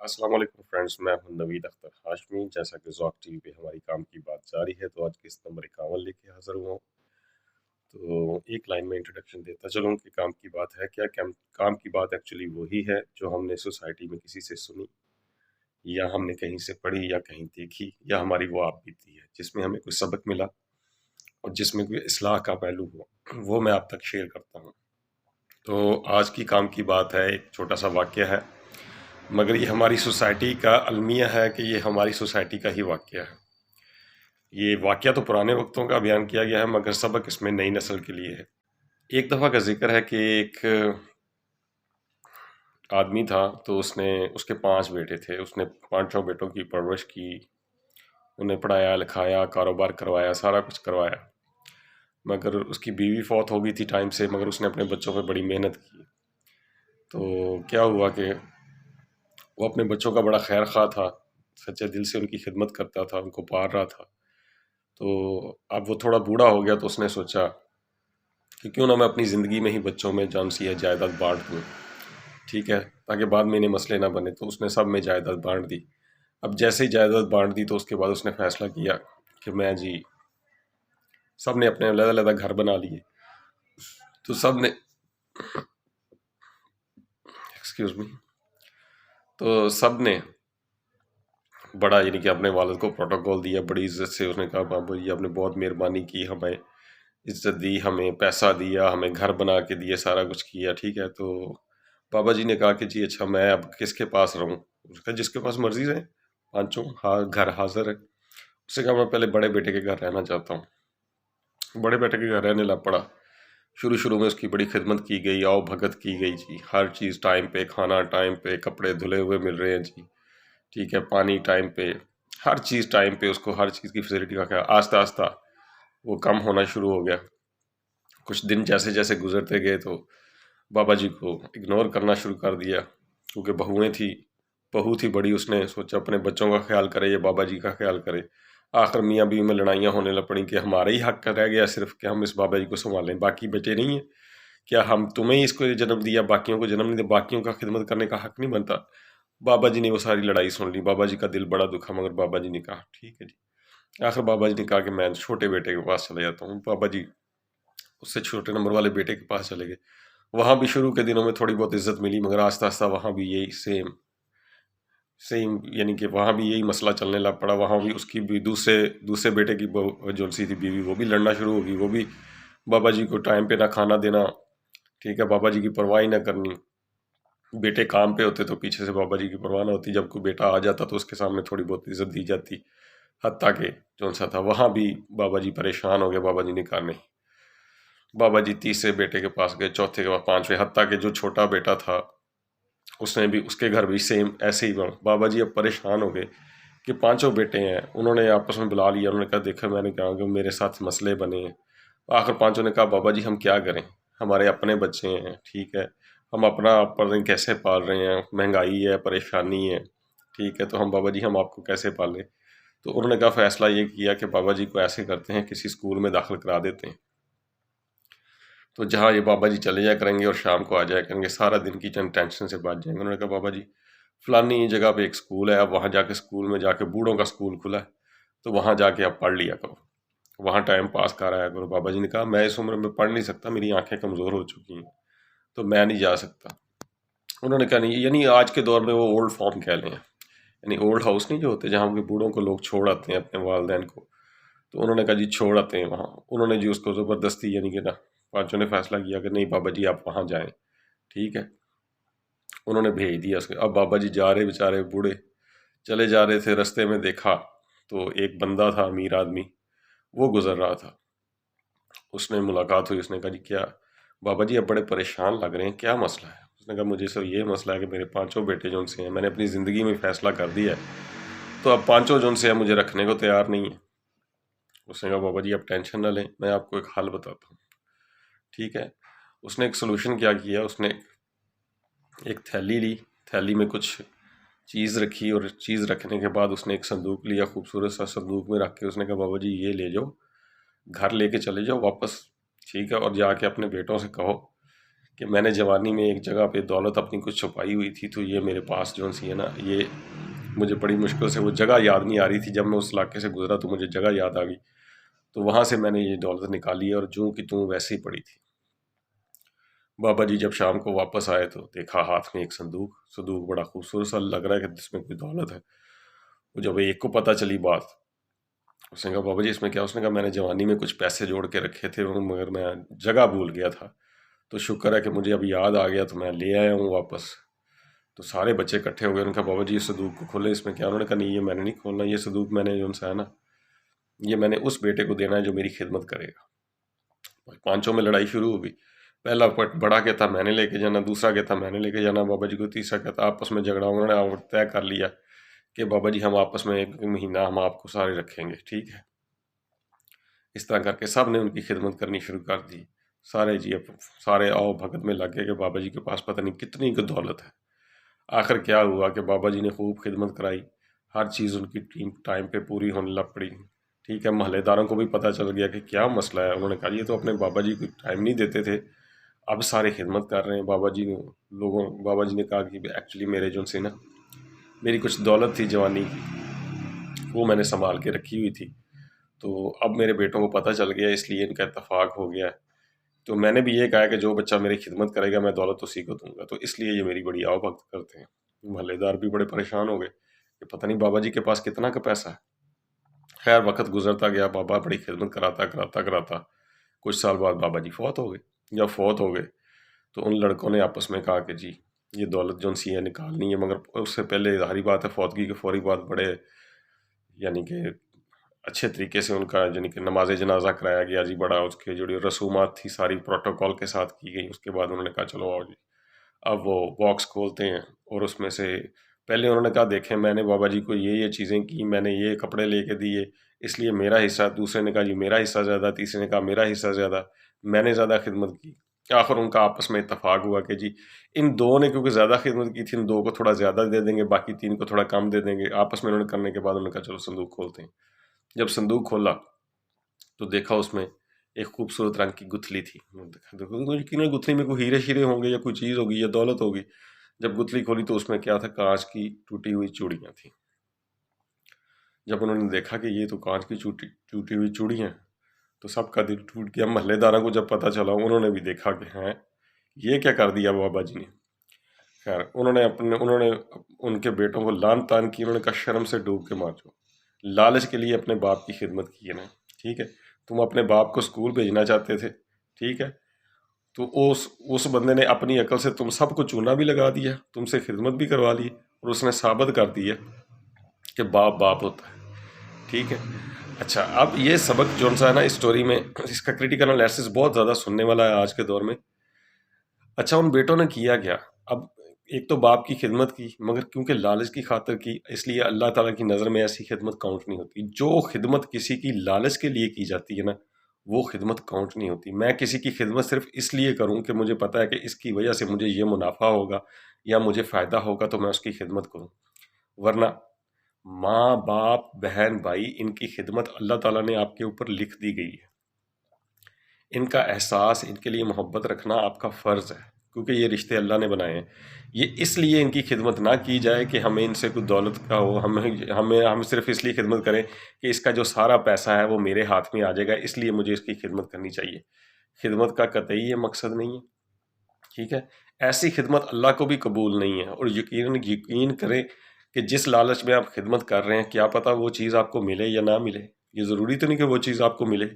السلام علیکم فرینڈز، میں ہوں نوید اختر ہاشمی۔ جیسا کہ ذوق ٹی وی پہ ہماری کام کی بات جاری ہے، تو آج کے اس نمبر 51 لے کے حاضر ہوا ہوں۔ تو ایک لائن میں انٹروڈکشن دیتا چلوں کہ کام کی بات ہے کیا۔ کام کی بات ایکچولی وہی ہے جو ہم نے سوسائٹی میں کسی سے سنی، یا ہم نے کہیں سے پڑھی، یا کہیں دیکھی، یا ہماری وہ آپ بیتی ہے، جس میں ہمیں کوئی سبق ملا اور جس میں کوئی اصلاح کا پہلو ہوا، وہ میں آپ تک شیئر کرتا ہوں۔ تو آج کی کام کی بات ہے، ایک چھوٹا سا واقعہ ہے، مگر یہ ہماری سوسائٹی کا المیہ ہے کہ یہ ہماری سوسائٹی کا ہی واقعہ ہے۔ یہ واقعہ تو پرانے وقتوں کا بیان کیا گیا ہے، مگر سبق اس میں نئی نسل کے لیے ہے۔ ایک دفعہ کا ذکر ہے کہ ایک آدمی تھا، تو اس کے 5 بیٹے تھے۔ اس نے 5 بیٹوں کی پرورش کی، انہیں پڑھایا لکھایا، کاروبار کروایا، سارا کچھ کروایا، مگر اس کی بیوی فوت ہو گئی تھی ٹائم سے، مگر اس نے اپنے بچوں پہ بڑی محنت کی۔ تو کیا ہوا کہ وہ اپنے بچوں کا بڑا خیر خواہ تھا، سچے دل سے ان کی خدمت کرتا تھا، ان کو پال رہا تھا۔ تو اب وہ تھوڑا بوڑھا ہو گیا، تو اس نے سوچا کہ کیوں نہ میں اپنی زندگی میں ہی بچوں میں جان سی ہے جائیداد بانٹ دوں، ٹھیک ہے، تاکہ بعد میں انہیں مسئلے نہ بنے۔ تو اس نے سب میں جائیداد بانٹ دی۔ اب جیسے ہی جائیداد بانٹ دی، تو اس کے بعد اس نے فیصلہ کیا کہ میں سب نے اپنے علیحدہ علیحدہ گھر بنا لیے، تو سب نے ایکسکیوز می تو سب نے بڑا یعنی کہ اپنے والد کو پروٹوکول دیا، بڑی عزت سے۔ اس نے کہا بابا جی آپ نے بہت مہربانی کی، ہمیں عزت دی، ہمیں پیسہ دیا، ہمیں گھر بنا کے دیے، سارا کچھ کیا، ٹھیک ہے۔ تو بابا جی نے کہا کہ جی اچھا میں اب کس کے پاس رہوں؟ اس نے کہا جس کے پاس مرضی رہے، 5 گھر حاضر ہے۔ اس نے کہا میں پہلے بڑے بیٹے کے گھر رہنا چاہتا ہوں۔ بڑے بیٹے کے گھر رہنے لگ پڑا۔ شروع میں اس کی بڑی خدمت کی گئی، آؤ بھگت کی گئی جی، ہر چیز ٹائم پہ، کھانا ٹائم پہ، کپڑے دھلے ہوئے مل رہے ہیں جی، ٹھیک ہے، پانی ٹائم پہ، ہر چیز ٹائم پہ، اس کو ہر چیز کی فیسلٹی کا خیال۔ آہستہ آہستہ وہ کم ہونا شروع ہو گیا۔ کچھ دن جیسے جیسے گزرتے گئے، تو بابا جی کو اگنور کرنا شروع کر دیا، کیونکہ بہو تھی بڑی، اس نے سوچا اپنے بچوں کا خیال کرے یا بابا جی کا خیال کرے۔ آخر میاں بیوی میں لڑائیاں ہونے لگ پڑیں کہ ہمارا ہی حق رہ گیا صرف کہ ہم اس بابا جی کو سنبھالیں، باقی بچے نہیں ہیں کیا؟ ہم تمہیں ہی اس کو جنم دیا، باقیوں کو جنم نہیں دیا، باقیوں کا خدمت کرنے کا حق نہیں بنتا؟ بابا جی نے وہ ساری لڑائی سن لی، بابا جی کا دل بڑا دکھا، مگر بابا جی نے کہا ٹھیک ہے جی۔ آخر بابا جی نے کہا کہ میں چھوٹے بیٹے کے پاس چلے جاتا ہوں۔ بابا جی اس سے چھوٹے نمبر والے بیٹے کے پاس چلے گئے۔ وہاں بھی شروع کے دنوں میں تھوڑی بہت عزت ملی، مگر آہستہ آہستہ وہاں بھی یہی سیم یعنی کہ وہاں بھی یہی مسئلہ چلنے لگ پڑا۔ وہاں بھی اس کی بھی دوسرے بیٹے کی جو سی تھی بیوی، وہ بھی لڑنا شروع ہوگی، وہ بھی بابا جی کو ٹائم پہ نہ کھانا دینا، ٹھیک ہے، بابا جی کی پرواہ نہ کرنی۔ بیٹے کام پہ ہوتے تو پیچھے سے بابا جی کی پرواہ نہ ہوتی، جب کوئی بیٹا آ جاتا تو اس کے سامنے تھوڑی بہت عزت دی جاتی، حتیٰ کہ جو سا تھا وہاں بھی بابا جی پریشان ہو گئے۔ بابا جی نے کہا نہیں۔ بابا جی تیسرے بیٹے کے پاس گئے، چوتھے کے بعد 5ویں، حتیٰ کہ جو چھوٹا بیٹا تھا اس کے گھر بھی سیم ایسے ہی بنا۔ بابا جی اب پریشان ہو گئے کہ 5 بیٹے ہیں، انہوں نے آپس میں بلا لیا، انہوں نے کہا دیکھا میں نے کہا کہ میرے ساتھ مسئلے بنے ہیں۔ آخر 5 نے کہا بابا جی ہم کیا کریں، ہمارے اپنے بچے ہیں، ٹھیک ہے، ہم اپنا پردے کیسے پال رہے ہیں، مہنگائی ہے، پریشانی ہے، ٹھیک ہے، تو بابا جی ہم آپ کو کیسے پالیں؟ تو انہوں نے کہا فیصلہ یہ کیا کہ بابا جی کو ایسے کرتے ہیں کسی اسکول میں داخل کرا دیتے ہیں، تو جہاں یہ بابا جی چلے جایا کریں گے اور شام کو آ جایا کریں گے، سارا دن کی چند ٹینشن سے بچ جائیں گے۔ انہوں نے کہا بابا جی فلانی جگہ پہ ایک اسکول ہے، اب وہاں جا کے اسکول میں جا کے بوڑھوں کا اسکول کھلا ہے، تو وہاں جا کے آپ پڑھ لیا کرو، وہاں ٹائم پاس کر آیا کرو۔ بابا جی نے کہا میں اس عمر میں پڑھ نہیں سکتا، میری آنکھیں کمزور ہو چکی ہیں، تو میں نہیں جا سکتا۔ انہوں نے کہا نہیں، یعنی آج کے دور میں وہ اولڈ فارم کہہ لیں، یعنی اولڈ ہاؤس نہیں جو ہوتے جہاں کے بوڑھوں کو لوگ چھوڑ آتے ہیں اپنے والدین کو، تو انہوں نے کہا جی چھوڑ آتے ہیں وہاں۔ انہوں نے جی اس کو زبردستی یعنی کہ نا 5 نے فیصلہ کیا کہ نہیں بابا جی آپ وہاں جائیں، ٹھیک ہے، انہوں نے بھیج دیا اس کے۔ اب بابا جی جا رہے بیچارے بوڑھے چلے جا رہے تھے، رستے میں دیکھا تو ایک بندہ تھا، امیر آدمی، وہ گزر رہا تھا۔ اس نے ملاقات ہوئی، اس نے کہا جی کیا بابا جی اب بڑے پریشان لگ رہے ہیں، کیا مسئلہ ہے؟ اس نے کہا مجھے سر یہ مسئلہ ہے کہ میرے 5 بیٹے جو ان سے ہیں، میں نے اپنی زندگی میں فیصلہ کر دیا ہے، تو اب 5 جو ان سے ہیں مجھے رکھنے کو تیار نہیں ہے۔ اس نے کہا بابا جی آپ ٹینشن نہ لیں، میں آپ کو ایک حل بتاتا ہوں، ٹھیک ہے۔ اس نے ایک سلوشن کیا، اس نے ایک تھیلی لی، تھیلی میں کچھ چیز رکھی، اور چیز رکھنے کے بعد اس نے ایک صندوق لیا، خوبصورت سا صندوق میں رکھ کے اس نے کہا بابا جی یہ لے جاؤ، گھر لے کے چلے جاؤ واپس، ٹھیک ہے، اور جا کے اپنے بیٹوں سے کہو کہ میں نے جوانی میں ایک جگہ پہ دولت اپنی کچھ چھپائی ہوئی تھی، تو یہ میرے پاس جو سی ہے نا، یہ مجھے بڑی مشکل سے وہ جگہ یاد نہیں آ رہی تھی. جب میں اس علاقے سے گزرا تو مجھے جگہ یاد آ گئی، تو وہاں سے میں نے یہ دولت نکالی ہے، اور جوں کی توں ویسے ہی پڑی تھی. بابا جی جب شام کو واپس آئے تو دیکھا ہاتھ میں ایک صندوق بڑا خوبصورت سا لگ رہا ہے کہ جس میں کوئی دولت ہے. وہ جب ایک کو پتہ چلی بات، اس نے کہا بابا جی اس میں کیا؟ اس نے کہا میں نے جوانی میں کچھ پیسے جوڑ کے رکھے تھے مگر میں جگہ بھول گیا تھا، تو شکر ہے کہ مجھے اب یاد آ گیا تو میں لے آیا ہوں واپس. تو سارے بچے اکٹھے ہو گئے. انہوں نے کہا بابا جی اس صندوق کو کھولیں، اس میں کیا؟ انہوں نے کہا نہیں یہ میں نے نہیں کھولنا، یہ صندوق میں نے جو ہے نا، یہ میں نے اس بیٹے کو دینا ہے جو میری خدمت کرے گا. پانچوں میں لڑائی شروع ہو گئی. پہلا بڑا کہتا میں نے لے کے جانا، دوسرا کہتا میں نے لے کے جانا بابا جی کو، تیسرا کہتا آپس میں جھگڑا. انہوں نے طے کر لیا کہ بابا جی ہم آپس میں 1 مہینہ ہم آپ کو سارے رکھیں گے، ٹھیک ہے. اس طرح کر کے سب نے ان کی خدمت کرنی شروع کر دی. سارے آؤ بھگت میں لگ گئے کہ بابا جی کے پاس پتہ نہیں کتنی کی دولت ہے. آخر کیا ہوا کہ بابا جی نے خوب خدمت کرائی، ہر چیز ان کی ٹائم پہ پوری ہونے لگ پڑی، ٹھیک ہے. محلے داروں کو بھی پتہ چل گیا کہ کیا مسئلہ ہے. انہوں نے کہا یہ تو اپنے بابا جی کو ٹائم نہیں دیتے تھے، اب سارے خدمت کر رہے ہیں. بابا جی نے کہا کہ ایکچولی میرے جو سے نا، میری کچھ دولت تھی جوانی کی، وہ میں نے سنبھال کے رکھی ہوئی تھی، تو اب میرے بیٹوں کو پتہ چل گیا، اس لیے ان کا اتفاق ہو گیا ہے. تو میں نے بھی یہ کہا کہ جو بچہ میری خدمت کرے گا میں دولت اسی کو دوں گا، تو اس لیے یہ میری بڑی آؤ بھگت کرتے ہیں. محلے دار بھی بڑے پریشان ہو گئے کہ پتہ نہیں بابا جی کے پاس کتنا کا پیسہ ہے. خیر وقت گزرتا گیا، بابا بڑی خدمت کراتا کچھ سال بعد بابا جی فوت ہو گئے. جب فوت ہو گئے تو ان لڑکوں نے آپس میں کہا کہ جی یہ دولت جو سی ہے نکالنی ہے، مگر اس سے پہلے ظاہری بات ہے فوتگی کے فوری بعد بڑے یعنی کہ اچھے طریقے سے ان کا یعنی کہ نماز جنازہ کرایا گیا جی. بڑا اس کے جو رسومات تھی ساری پروٹوکول کے ساتھ کی گئی. اس کے بعد انہوں نے کہا چلو آؤ جی اب وہ باکس کھولتے ہیں، اور اس میں سے پہلے انہوں نے کہا دیکھیں میں نے بابا جی کو یہ چیزیں کی، میں نے یہ کپڑے لے کے دیے، اس لیے میرا حصہ. دوسرے نے کہا جی میرا حصہ زیادہ، تیسرے نے کہا میرا حصہ زیادہ، میں نے زیادہ خدمت کی. آخر ان کا آپس میں اتفاق ہوا کہ جی ان 2 نے کیونکہ زیادہ خدمت کی تھی، ان 2 کو تھوڑا زیادہ دے دیں گے، باقی 3 کو تھوڑا کم دے دیں گے. آپس میں انہوں نے کرنے کے بعد انہوں نے کہا چلو صندوق کھولتے ہیں. جب صندوق کھولا تو دیکھا اس میں ایک خوبصورت رنگ کی گتھلی تھی. یقیناً گتھلی میں کوئی ہیرے شیرے ہوں گے یا کوئی چیز ہوگی یا دولت ہوگی. جب گتھلی کھولی تو اس میں کیا تھا؟ کانچ کی ٹوٹی ہوئی چوڑیاں تھیں. جب انہوں نے دیکھا کہ یہ تو کانچ کی ٹوٹی ہوئی چوڑیاں ہیں تو سب کا دل ٹوٹ گیا. محلے داروں کو جب پتہ چلا انہوں نے بھی دیکھا کہ ہیں یہ کیا کر دیا بابا جی نے. خیر انہوں نے ان کے بیٹوں کو لان تان کی. انہوں نے کہا شرم سے ڈوب کے مار جاؤ. لالچ کے لیے اپنے باپ کی خدمت کی ہے نا، ٹھیک ہے. تم اپنے باپ کو اسکول بھیجنا چاہتے تھے، ٹھیک ہے، تو اس بندے نے اپنی عقل سے تم سب کو چونا بھی لگا دیا، تم سے خدمت بھی کروا لی، اور اس نے ثابت کر دیا کہ باپ ہوتا ہے، ٹھیک ہے. اچھا اب یہ سبق جو ہے نا اس سٹوری میں، اس کا کریٹیکل انالیسس بہت زیادہ سننے والا ہے آج کے دور میں. اچھا ان بیٹوں نے کیا کیا؟ اب ایک تو باپ کی خدمت کی، مگر کیونکہ لالچ کی خاطر کی، اس لیے اللہ تعالیٰ کی نظر میں ایسی خدمت کاؤنٹ نہیں ہوتی. جو خدمت کسی کی لالچ کے لیے کی جاتی ہے نا، وہ خدمت کاؤنٹ نہیں ہوتی. میں کسی کی خدمت صرف اس لیے کروں کہ مجھے پتا ہے کہ اس کی وجہ سے مجھے یہ منافع ہوگا یا مجھے فائدہ ہوگا، تو میں اس کی خدمت کروں. ورنہ ماں باپ بہن بھائی ان کی خدمت اللہ تعالیٰ نے آپ کے اوپر لکھ دی گئی ہے. ان کا احساس، ان کے لیے محبت رکھنا آپ کا فرض ہے، کیونکہ یہ رشتے اللہ نے بنائے ہیں. یہ اس لیے ان کی خدمت نہ کی جائے کہ ہمیں ان سے کوئی دولت کا ہو، ہم صرف اس لیے خدمت کریں کہ اس کا جو سارا پیسہ ہے وہ میرے ہاتھ میں آ جائے گا، اس لیے مجھے اس کی خدمت کرنی چاہیے. خدمت کا قطعی یہ مقصد نہیں ہے، ٹھیک ہے. ایسی خدمت اللہ کو بھی قبول نہیں ہے. اور یقین کریں کہ جس لالچ میں آپ خدمت کر رہے ہیں، کیا پتہ وہ چیز آپ کو ملے یا نہ ملے. یہ ضروری تو نہیں کہ وہ چیز آپ کو ملے.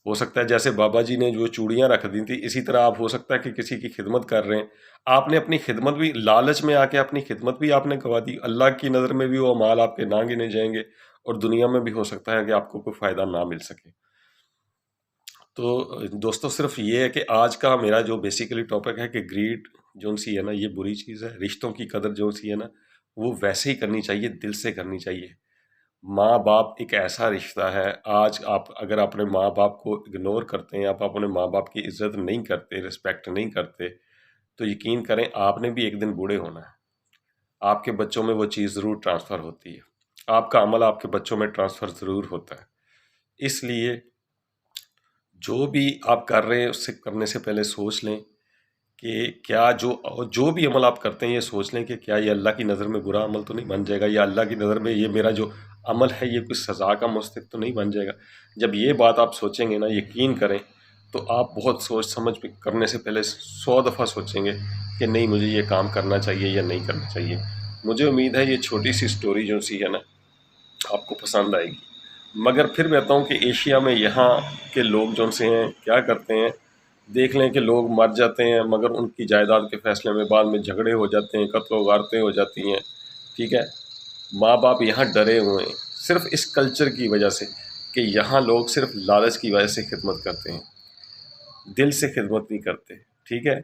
ہو سکتا ہے جیسے بابا جی نے جو چوڑیاں رکھ دی تھی، اسی طرح آپ ہو سکتا ہے کہ کسی کی خدمت کر رہے ہیں، آپ نے اپنی خدمت بھی لالچ میں آ کے اپنی خدمت بھی آپ نے گوا دی. اللہ کی نظر میں بھی وہ اعمال آپ کے نہ گنے جائیں گے، اور دنیا میں بھی ہو سکتا ہے کہ آپ کو کوئی فائدہ نہ مل سکے. تو دوستو صرف یہ ہے کہ آج کا میرا جو بیسیکلی ٹاپک ہے کہ گریڈ جو سی ہے نا یہ بری چیز ہے. رشتوں کی قدر جو سی ہے نا وہ ویسے ہی کرنی چاہیے، دل سے کرنی چاہیے. ماں باپ ایک ایسا رشتہ ہے، آج آپ اگر اپنے ماں باپ کو اگنور کرتے ہیں، آپ اپنے ماں باپ کی عزت نہیں کرتے، رسپیکٹ نہیں کرتے، تو یقین کریں آپ نے بھی ایک دن بوڑھے ہونا ہے. آپ کے بچوں میں وہ چیز ضرور ٹرانسفر ہوتی ہے، آپ کا عمل آپ کے بچوں میں ٹرانسفر ضرور ہوتا ہے. اس لیے جو بھی آپ کر رہے ہیں اس سے کرنے سے پہلے سوچ لیں کہ کیا جو بھی عمل آپ کرتے ہیں یہ سوچ لیں کہ کیا یہ اللہ کی نظر میں برا عمل تو نہیں بن جائے گا، یا اللہ کی نظر میں یہ میرا جو عمل ہے یہ کوئی سزا کا مستحق تو نہیں بن جائے گا۔ جب یہ بات آپ سوچیں گے نا، یقین کریں، تو آپ بہت سوچ سمجھ کرنے سے پہلے 100 دفعہ سوچیں گے کہ نہیں مجھے یہ کام کرنا چاہیے یا نہیں کرنا چاہیے۔ مجھے امید ہے یہ چھوٹی سی سٹوری جو سی ہے نا آپ کو پسند آئے گی۔ مگر پھر کہتا ہوں کہ ایشیا میں یہاں کے لوگ جو سے ہیں کیا کرتے ہیں، دیکھ لیں کہ لوگ مر جاتے ہیں مگر ان کی جائیداد کے فیصلے میں بعد میں جھگڑے ہو جاتے ہیں، قتل و غارتیں ہو جاتی ہیں، ٹھیک ہے۔ ماں باپ یہاں ڈرے ہوئے ہیں صرف اس کلچر کی وجہ سے کہ یہاں لوگ صرف لالچ کی وجہ سے خدمت کرتے ہیں، دل سے خدمت نہیں کرتے، ٹھیک ہے۔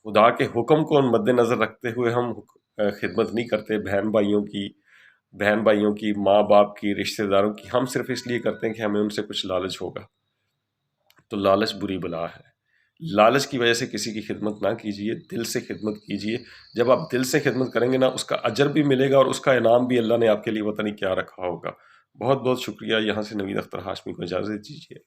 خدا کے حکم کو مد نظر رکھتے ہوئے ہم خدمت نہیں کرتے، بہن بھائیوں کی، ماں باپ کی، رشتہ داروں کی، ہم صرف اس لیے کرتے ہیں کہ ہمیں ان سے کچھ لالچ ہوگا۔ تو لالچ بری بلا ہے، لالچ کی وجہ سے کسی کی خدمت نہ کیجیے، دل سے خدمت کیجیے۔ جب آپ دل سے خدمت کریں گے نا، اس کا اجر بھی ملے گا اور اس کا انعام بھی اللہ نے آپ کے لیے پتہ نہیں کیا رکھا ہوگا۔ بہت بہت شکریہ۔ یہاں سے نوید اختر ہاشمی کو اجازت دیجیے۔